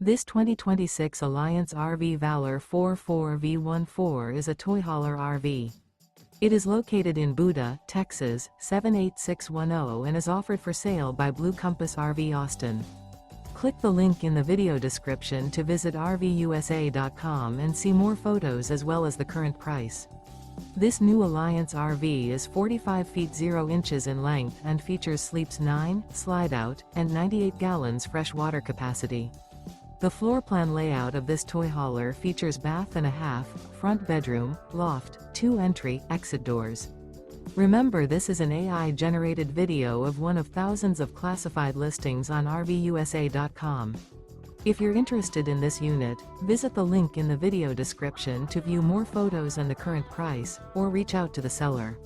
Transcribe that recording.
This 2026 Alliance RV Valor 44V14 is a toy hauler RV. It is located in Buda, Texas, 78610 and is offered for sale by Blue Compass RV Austin. Click the link in the video description to visit RVUSA.com and see more photos as well as the current price. This new Alliance RV is 45 feet 0 inches in length and features sleeps 9, slide-out, and 98 gallons fresh water capacity. The floor plan layout of this toy hauler features bath and a half, front bedroom, loft, 2 entry, exit doors. Remember, this is an AI-generated video of one of thousands of classified listings on RVUSA.com. If you're interested in this unit, visit the link in the video description to view more photos and the current price, or reach out to the seller.